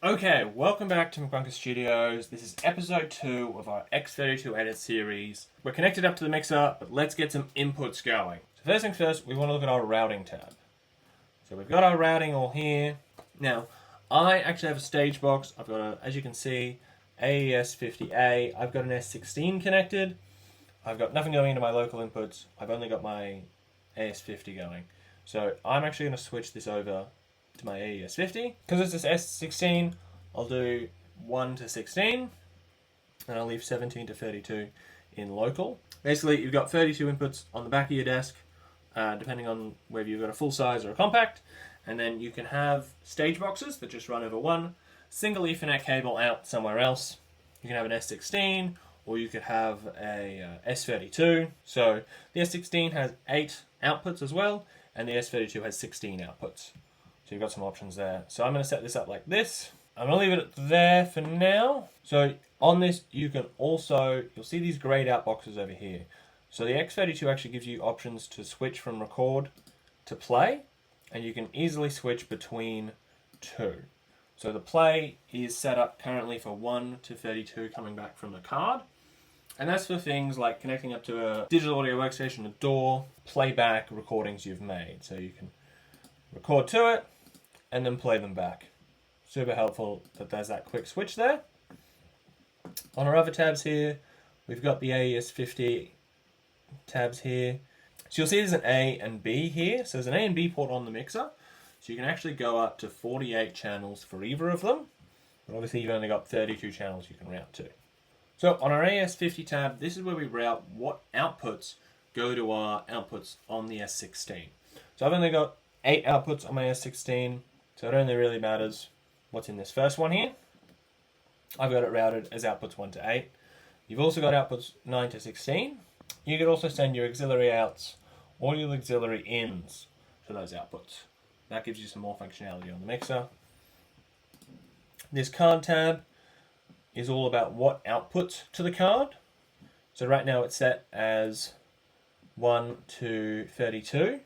Okay, welcome back to Behringer Studios. This is episode 2 of our X32 edit series. We're connected up to the mixer, but let's get some inputs going. So first things first, we want to look at our routing tab. So we've got our routing all here. Now, I actually have a stage box. I've got, as you can see, AES50A. I've got an S16 connected. I've got nothing going into my local inputs. I've only got my AS50 going. So I'm actually going to switch this over to my AES50. Because it's this S16, I'll do 1 to 16, and I'll leave 17 to 32 in local. Basically, you've got 32 inputs on the back of your desk, depending on whether you've got a full size or a compact, and then you can have stage boxes that just run over one single Ethernet cable out somewhere else. You can have an S16, or you could have a S32. So the S16 has 8 outputs as well, and the S32 has 16 outputs. So you've got some options there. So I'm going to set this up like this. I'm going to leave it there for now. So on this, you can also, you'll see these grayed out boxes over here. So the X32 actually gives you options to switch from record to play, and you can easily switch between 2. So the play is set up currently for 1 to 32 coming back from the card. And that's for things like connecting up to a digital audio workstation, a DAW, playback recordings you've made. So you can record to it and then play them back. Super helpful that there's that quick switch there. On our other tabs here, we've got the AES50 tabs here. So you'll see there's an A and B here. So there's an A and B port on the mixer. So you can actually go up to 48 channels for either of them. But obviously you've only got 32 channels you can route to. So on our AES50 tab, this is where we route what outputs go to our outputs on the S16. So I've only got 8 outputs on my S16, so it only really matters what's in this first one here. I've got it routed as outputs 1 to 8. You've also got outputs 9 to 16. You could also send your auxiliary outs or your auxiliary ins to those outputs. That gives you some more functionality on the mixer. This card tab is all about what outputs to the card. So right now it's set as 1 to 32.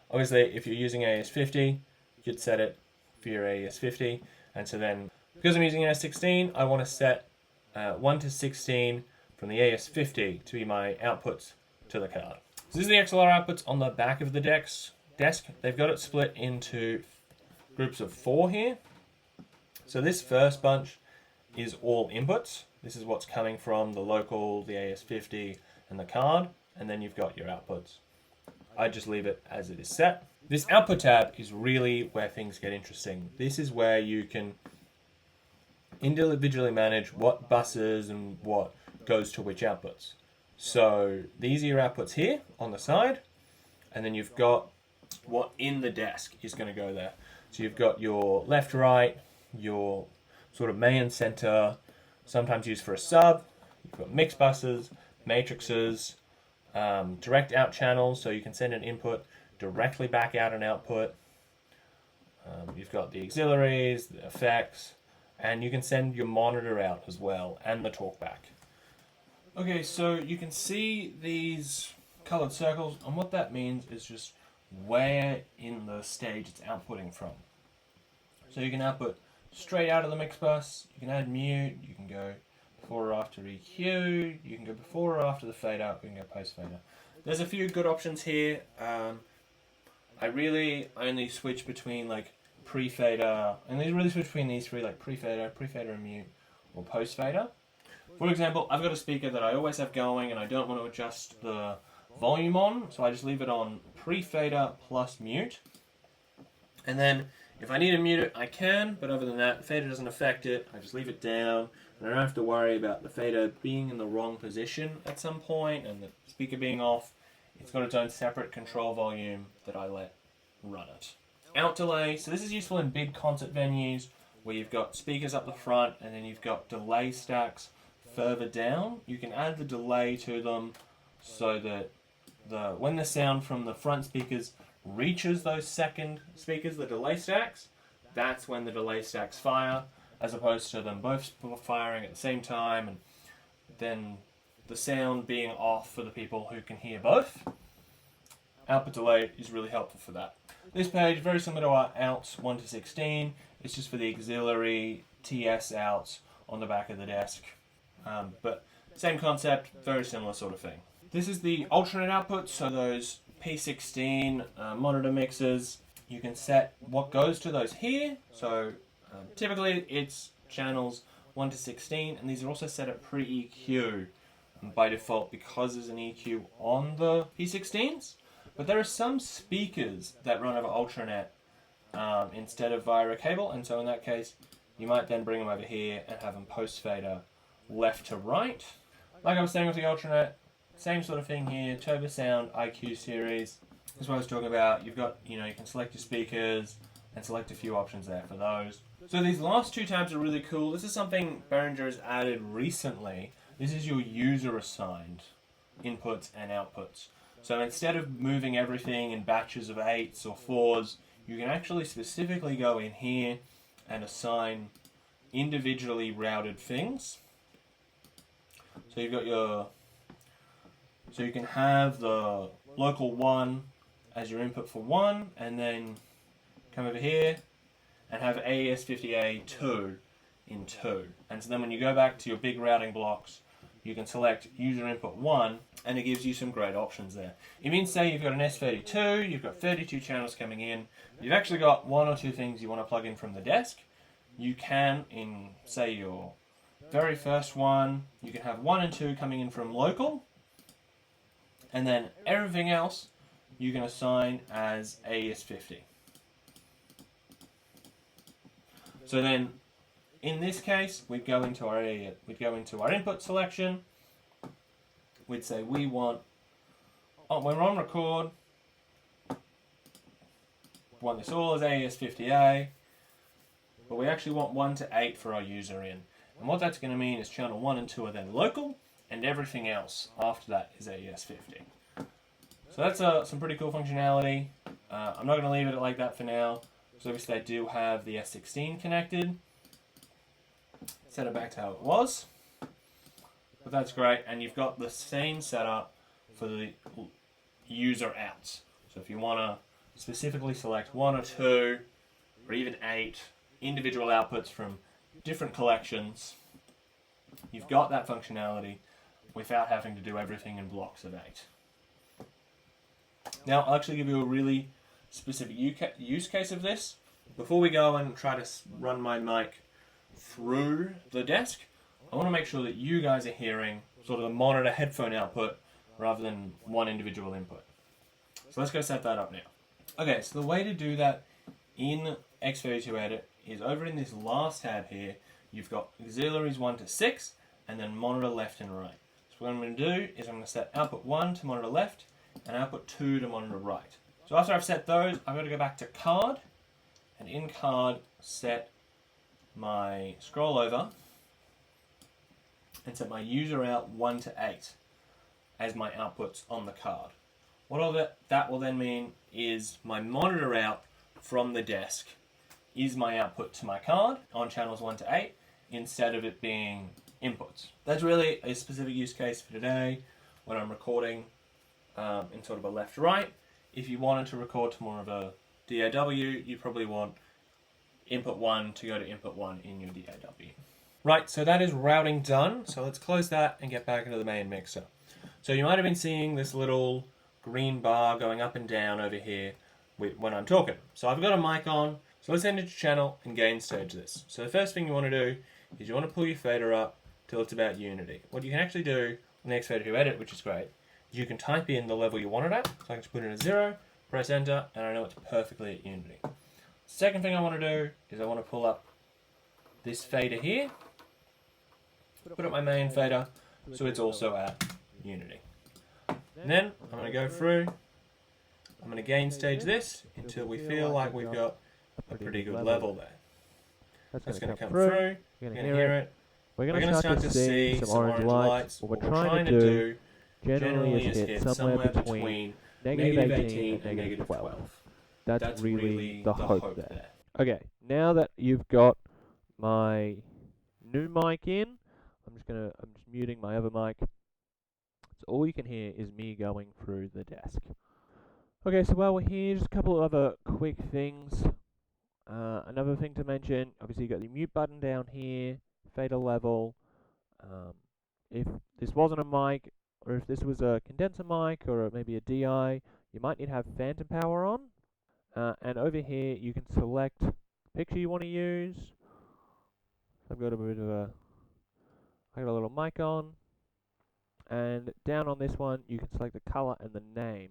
Obviously, if you're using AES50, you'd set it for your AES50. And so then, because I'm using an S16, I want to set 1 to 16 from the AES50 to be my outputs to the card. So this is the XLR outputs on the back of the desk. They've got it split into groups of 4 here. So this first bunch is all inputs. This is what's coming from the local, the AES50, and the card. And then you've got your outputs. I just leave it as it is set. This output tab is really where things get interesting. This is where you can individually manage what buses and what goes to which outputs. So these are your outputs here on the side, and then you've got what in the desk is going to go there. So you've got your left, right, your sort of main center, sometimes used for a sub. You've got mix buses, matrices, direct out channels, so you can send an input directly back out an output. You've got the auxiliaries, the effects, and you can send your monitor out as well, and the talkback. Okay, so you can see these colored circles, and what that means is just where in the stage it's outputting from. So you can output straight out of the mix bus, you can add mute, you can go before or after EQ, you can go before or after the fade out, you can go post fade out. There's a few good options here. I really only switch between like pre-fader, and I really switch between these 3, like pre-fader and mute, or post-fader. For example, I've got a speaker that I always have going and I don't want to adjust the volume on, so I just leave it on pre-fader plus mute. And then if I need to mute it, I can, but other than that, the fader doesn't affect it. I just leave it down, and I don't have to worry about the fader being in the wrong position at some point and the speaker being off. It's got its own separate control volume that I let run it. Out delay. So this is useful in big concert venues where you've got speakers up the front and then you've got delay stacks further down. You can add the delay to them so that when the sound from the front speakers reaches those second speakers, the delay stacks, that's when the delay stacks fire, as opposed to them both firing at the same time and then the sound being off for the people who can hear both. Output delay is really helpful for that. This page, very similar to our outs 1 to 16, it's just for the auxiliary TS outs on the back of the desk. But same concept, very similar sort of thing. This is the alternate output, so those P16 monitor mixers, you can set what goes to those here. So typically it's channels 1 to 16, and these are also set at pre-EQ by default because there's an EQ on the P16s. But there are some speakers that run over Ultranet instead of via a cable, and so in that case you might then bring them over here and have them post fader left to right. Like I was saying with the Ultranet, same sort of thing here, Turbo Sound IQ series. That's what I was talking about. You've got, you can select your speakers and select a few options there for those. So these last two tabs are really cool. This is something Behringer has added recently. This is your user assigned inputs and outputs. So instead of moving everything in batches of 8s or 4s, you can actually specifically go in here and assign individually routed things. So you've got so you can have the local 1 as your input for 1, and then come over here and have AES50A2 in 2. And so then when you go back to your big routing blocks, you can select user input 1, and it gives you some great options there. It means, say you've got an S32, you've got 32 channels coming in, you've actually got 1 or 2 things you want to plug in from the desk. You can, in say your very first one, you can have 1 and 2 coming in from local, and then everything else you can assign as AES50. So then, in this case, we'd go into our input selection. We'd say we want, when we're on record, we want this all as AES50A, but we actually want 1 to 8 for our user in. And what that's going to mean is channel 1 and 2 are then local, and everything else after that is AES50. So that's some pretty cool functionality. I'm not going to leave it like that for now, because obviously I do have the S16 connected. Set it back to how it was. But that's great, and you've got the same setup for the user outs. So if you want to specifically select 1 or 2, or even 8 individual outputs from different collections, you've got that functionality without having to do everything in blocks of 8. Now, I'll actually give you a really specific use case of this. Before we go and try to run my mic through the desk, I want to make sure that you guys are hearing sort of the monitor headphone output rather than one individual input. So let's go set that up now. Okay, so the way to do that in X32 Edit is over in this last tab here, you've got auxiliaries 1 to 6, and then monitor left and right. So what I'm going to do is I'm going to set output 1 to monitor left, and output 2 to monitor right. So after I've set those, I'm going to go back to card, and in card set my scroll over, and set my user out 1 to 8 as my outputs on the card. What all that will then mean is my monitor out from the desk is my output to my card on channels 1 to 8 instead of it being inputs. That's really a specific use case for today when I'm recording in sort of a left-right. If you wanted to record to more of a DAW, you probably want input 1 to go to input 1 in your DAW. Right, so that is routing done. So let's close that and get back into the main mixer. So you might have been seeing this little green bar going up and down over here when I'm talking. So I've got a mic on, so let's enter channel and gain stage this. So the first thing you want to do is you want to pull your fader up till it's about unity. What you can actually do on the X32 Edit, which is great, is you can type in the level you want it at. So I can just put in a 0, press enter, and I know it's perfectly at unity. Second thing I want to do is I want to pull up this fader here, put up my main fader, so it's also at unity. And then I'm going to go through, I'm going to gain stage this until we feel like we've got a pretty good level there. That's going to come through, you're going to hear it. We're going to start to see some orange lights. What we're trying to do generally is hit somewhere between negative 18 and negative 12. That's really the hope there. Okay, now that you've got my new mic in, I'm just muting my other mic. So all you can hear is me going through the desk. Okay, so while we're here, just a couple of other quick things. Another thing to mention, obviously you got the mute button down here, fader level. If this wasn't a mic, or if this was a condenser mic, or maybe a DI, you might need to have phantom power on. And over here you can select the picture you want to use. So I've got I got a little mic on, and down on this one you can select the color and the name.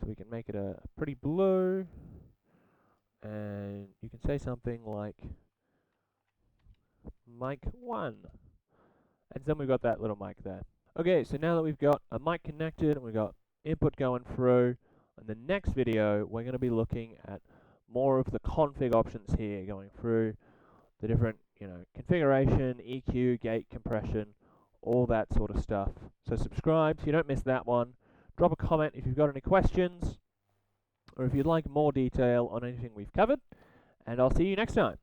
So we can make it a pretty blue, and you can say something like mic 1, and then we've got that little mic there. Okay, so now that we've got a mic connected and we've got input going through, in the next video we're going to be looking at more of the config options here, going through the different, configuration, EQ, gate compression, all that sort of stuff. So subscribe so you don't miss that one. Drop a comment if you've got any questions, or if you'd like more detail on anything we've covered, and I'll see you next time.